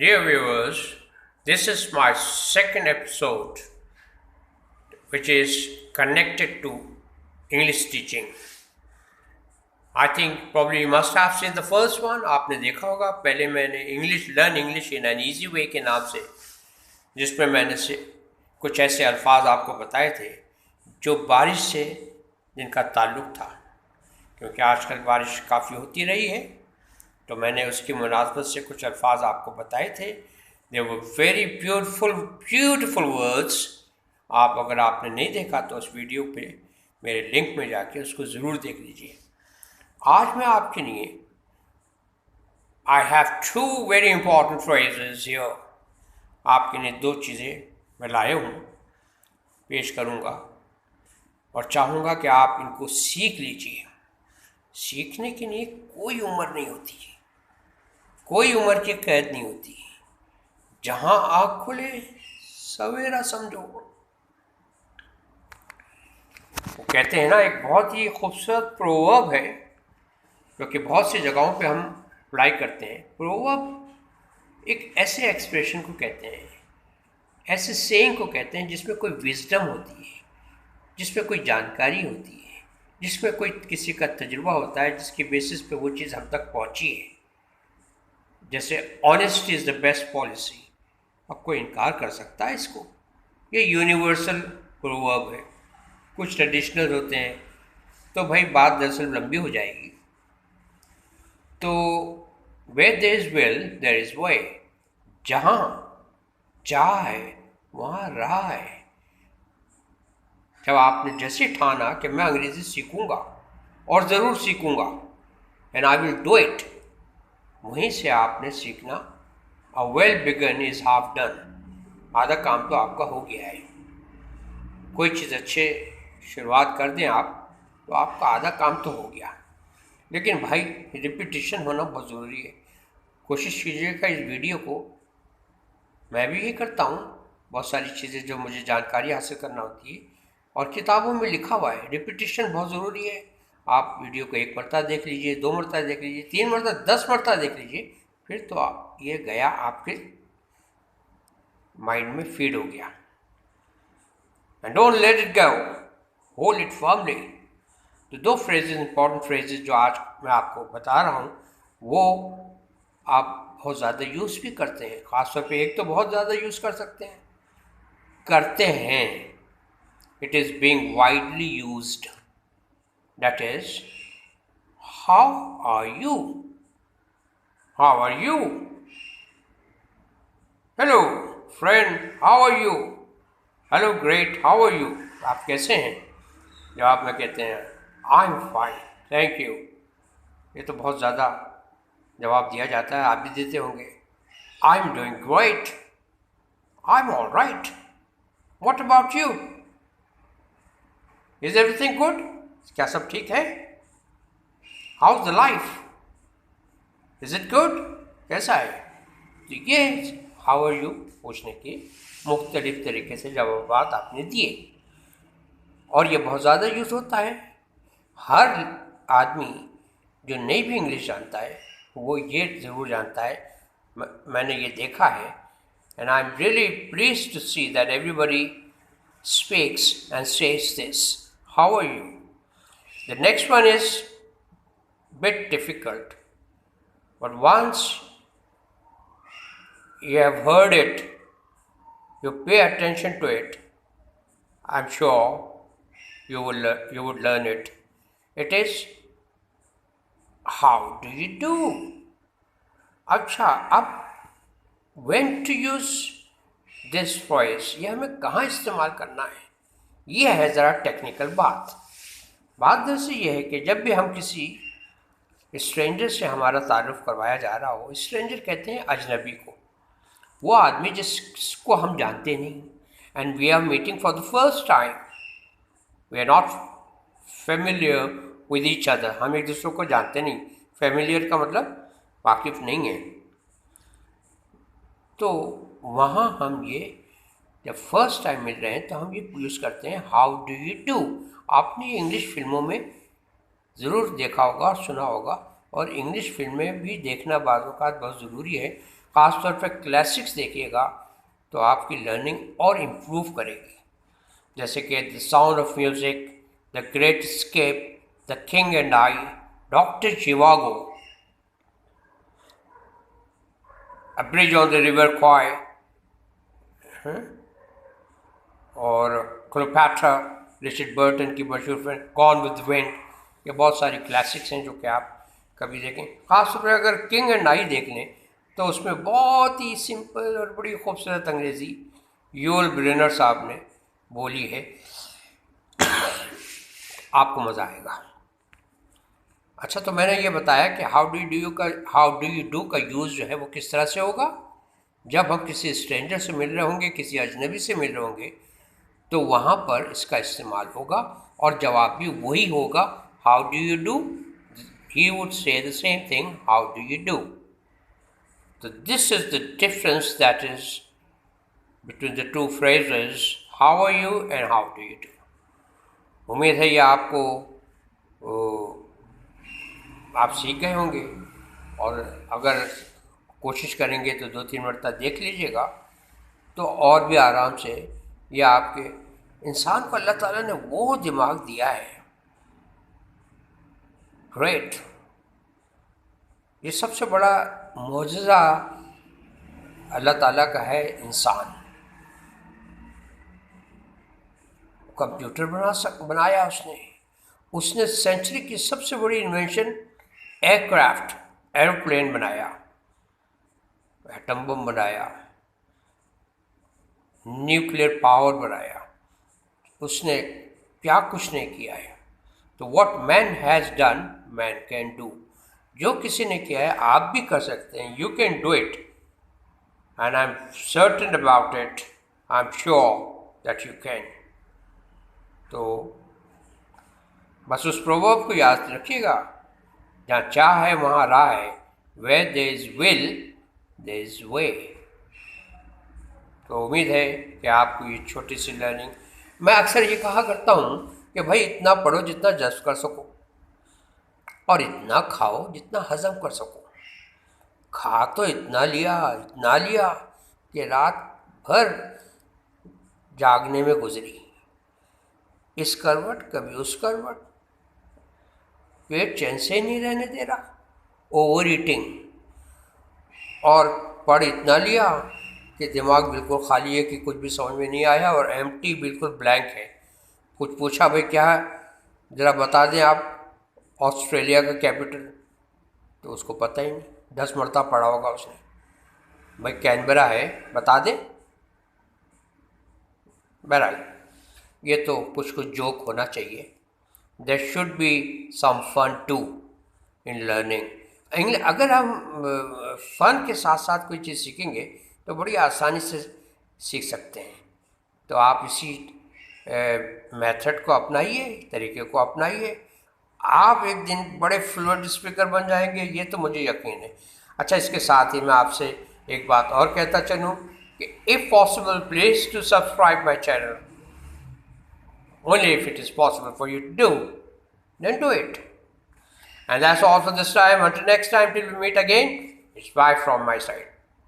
Dear viewers, this is my second episode which is connected to English teaching. I think probably you must have seen the first one. आपने देखा होगा पहले मैंने learn English in an easy way के नाम से जिसमें मैंने से कुछ ऐसे अल्फाज आपको बताए थे जो बारिश से जिनका ताल्लुक़ था, क्योंकि आजकल बारिश काफ़ी होती रही है तो मैंने उसकी मुनासबत से कुछ अल्फाज आपको बताए थे. दे वर वेरी ब्यूटिफुल वर्ड्स. आप अगर आपने नहीं देखा तो उस वीडियो पे मेरे लिंक में जाके उसको ज़रूर देख लीजिए. आज मैं आपके लिए I have two very important phrases here. आपके लिए दो चीज़ें मैं लाया हूँ, पेश करूँगा और चाहूँगा कि आप इनको सीख लीजिए. सीखने के लिए कोई उम्र नहीं होती, कोई उम्र की कैद नहीं होती. जहाँ आँख खुले सवेरा समझो. वो कहते हैं ना, एक बहुत ही खूबसूरत प्रोवर्ब है जो कि बहुत सी जगहों पे हम अप्लाई करते हैं. प्रोवर्ब एक ऐसे एक्सप्रेशन को कहते हैं, ऐसे सेइंग को कहते हैं जिसमें कोई विजडम होती है, जिसमें कोई जानकारी होती है, जिसमें कोई किसी का तजुर्बा होता है जिसकी बेसिस पे वो चीज़ हम तक पहुंची है. जैसे honesty is the best policy. अब कोई इनकार कर सकता है इसको? ये यूनिवर्सल प्रोवर्ब है. कुछ ट्रेडिशनल होते हैं तो भाई बात दरअसल लंबी हो जाएगी. तो where there is will there is way. जहाँ चाह है वहाँ राह है. जब आपने जैसे ठाना कि मैं अंग्रेज़ी सीखूंगा और ज़रूर सीखूंगा and I will do it, वहीं से आपने सीखना. A well begun is half done. आधा काम तो आपका हो गया है. कोई चीज़ अच्छे शुरुआत कर दें आप तो आपका आधा काम तो हो गया. लेकिन भाई रिपीटिशन होना बहुत ज़रूरी है. कोशिश कीजिएगा इस वीडियो को, मैं भी ये करता हूँ, बहुत सारी चीज़ें जो मुझे जानकारी हासिल करना होती है और किताबों में लिखा हुआ है रिपीटिशन बहुत ज़रूरी है. आप वीडियो को एक मरतबा देख लीजिए, 2 मरतबा देख लीजिए, 3 मरतबा, 10 मरतबा देख लीजिए, फिर तो ये गया आपके माइंड में फीड हो गया. And don't let it go, hold it firmly. तो दो फ्रेजेस, इंपॉर्टेंट फ्रेजेस जो आज मैं आपको बता रहा हूँ, वो आप बहुत ज़्यादा यूज़ भी करते हैं. ख़ासतौर पे एक तो बहुत ज़्यादा यूज़ कर सकते हैं, करते हैं. It is being widely used. That is how are you. How are you. Hello friend, how are you. Hello great, how are you. आप कैसे हैं? जवाब में कहते हैं I am fine, thank you. ये तो बहुत ज़्यादा जवाब दिया जाता है, आप भी देते होंगे. I am doing great, I am all right, what about you. Is everything good. क्या सब ठीक है? How is the life. Is it good. कैसा है? तो ये हाउ आर यू पूछने के मुख्तलिफ तरीके से जवाब आपने दिए और ये बहुत ज़्यादा यूज़ होता है. हर आदमी जो नहीं भी इंग्लिश जानता है वो ये ज़रूर जानता है, मैंने ये देखा है. And I am really pleased to see that everybody speaks and says this, how are you. The next one is bit difficult, but once you have heard it, you pay attention to it, I'm sure you would learn it. It is how do you do. अच्छा, अब when to use this phrase, ये हमें कहाँ इस्तेमाल करना है, ये है ज़रा टेक्निकल बात. बात दरअसल ये है कि जब भी हम किसी स्ट्रेंजर से हमारा ताल्लुक़ करवाया जा रहा हो, स्ट्रेंजर कहते हैं अजनबी को, वो आदमी जिसको हम जानते नहीं, and we are meeting for the first time, we are not familiar with each other. हम एक दूसरे को जानते नहीं. फेमिलियर का मतलब वाकिफ़ नहीं है. तो वहाँ हम ये जब फर्स्ट टाइम मिल रहे हैं तो हम ये यूज़ करते हैं हाउ डू यू डू. आपने इंग्लिश फिल्मों में ज़रूर देखा होगा और सुना होगा और इंग्लिश फिल्में भी देखना बाज़ औक़ात बहुत ज़रूरी है। ख़ास तौर पर क्लासिक्स देखिएगा तो आपकी लर्निंग और इम्प्रूव करेगी। जैसे कि the sound of music, the great escape, the king and I, doctor Zhivago, a bridge on the river Kwai, और क्लोपैट्रा, रिचर्ड बर्टन की मशहूर film gone with the wind. ये बहुत सारी क्लासिक्स हैं जो कि आप कभी देखें। ख़ासतौर पर अगर किंग एंड आई देख लें तो उसमें बहुत ही सिंपल और बड़ी खूबसूरत अंग्रेज़ी यूल ब्रेनर साहब ने बोली है, आपको मज़ा आएगा। अच्छा, तो मैंने ये बताया कि हाउ डू यू डू का यूज़ जो है वो किस तरह से होगा। जब हम किसी स्ट्रेंजर से मिल रहे होंगे, किसी अजनबी से मिल रहे होंगे, तो वहाँ पर इसका इस्तेमाल होगा और जवाब भी वही होगा, how do you do. He would say the same thing, how do you do. तो this is the difference that is between the two phrases, how are you and how do you do. उम्मीद है ये आपको आप सीख गए होंगे, और अगर कोशिश करेंगे तो 2-3 मरतबा देख लीजिएगा तो और भी आराम से ये आपके इंसान को अल्लाह ताला ने वो दिमाग दिया है, ग्रेट। ये सबसे बड़ा मोजज़ा अल्लाह ताला का है। इंसान कंप्यूटर बनाया उसने सेंचुरी की सबसे बड़ी इन्वेंशन एयरक्राफ्ट, एरोप्लेन बनाया, एटम बम बनाया, न्यूक्लियर पावर बनाया। उसने क्या कुछ नहीं किया है। तो what man has done man can do. जो किसी ने किया है आप भी कर सकते हैं। You can do it and I am certain about it, I am sure that you can. तो बस उस प्रोवर्ब को याद रखिएगा, जहाँ चाह है वहाँ राह है, where there is will there is way. तो उम्मीद है कि आपको ये छोटी सी लर्निंग, मैं अक्सर ये कहा करता हूँ कि भाई इतना पढ़ो जितना जज्ब कर सको, और इतना खाओ जितना हजम कर सको। खा तो इतना लिया कि रात भर जागने में गुजरी, इस करवट कभी उस करवट, पेट चैन से नहीं रहने दे रहा, ओवर ईटिंग। और पढ़ इतना लिया कि दिमाग बिल्कुल खाली है कि कुछ भी समझ में नहीं आया, और एम्प्टी, बिल्कुल ब्लैंक है। कुछ पूछा भाई क्या है, ज़रा बता दें आप ऑस्ट्रेलिया का कैपिटल, तो उसको पता ही नहीं, 10 मरतबा पढ़ा होगा उसने, भाई कैनबरा है, बता दें। बहरहाल ये तो कुछ जोक होना चाहिए। There should be some fun to in learning. अगर हम फ़न के साथ साथ कोई चीज़ सीखेंगे तो बड़ी आसानी से सीख सकते हैं। तो आप इसी मेथड को अपनाइए, तरीके को अपनाइए, आप एक दिन बड़े फ्लुएंट स्पीकर बन जाएंगे, ये तो मुझे यकीन है। अच्छा, इसके साथ ही मैं आपसे एक बात और कहता चलूँ कि if possible please to subscribe my channel, only if it is possible for you to do, then do it. And that's all for this time. Until next time, till we meet again, it's bye from my side.